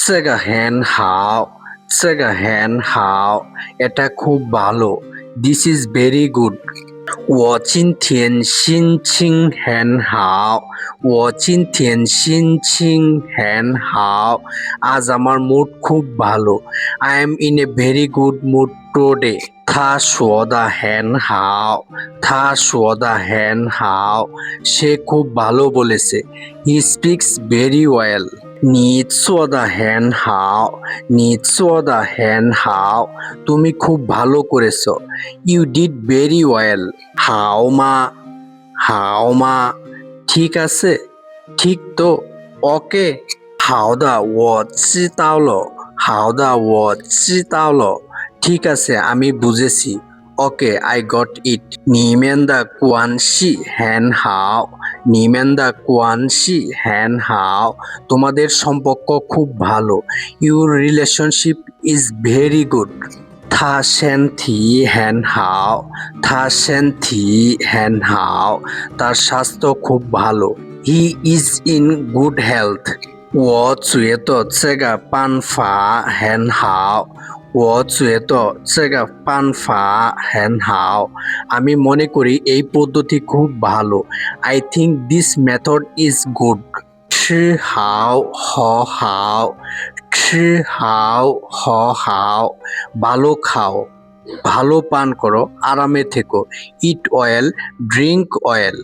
这个很好，这个很好，এটা খুব ভালো। This is very good. 我今天心情很好，我今天心情很好। আজ আমার মুড খুব ভালো। I am in a very good mood today. 他说的很好，他说的很好，সে খুব ভালো বলেছে। He speaks very well. 你做的很好，你做的很好，তুমি খুব ভালো করেছো। You did very well. 好吗？好吗？ঠিক আছে? ঠিক তো? ওকে? 好的，我知道了。好的，我知道了。ঠিক আছে, আমি বুঝেছি. Okay, I got it. 你们的关系很好，你们的关系很好，তোমাদের সম্পর্ক খুব ভালো। Your relationship is very good. 他身体很好，他身体很好，তার স্বাস্থ্য খুব ভালো। He is in good health. 我觉得这个办法很好，我觉得这个办法很好，আমি মনে করি এই পদ্ধতি খুব ভালো। I think this method is good. 吃好喝好，吃好喝好, ভালো খাও, ভালো পান করো, আরামে থেকো। Eat well, drink well.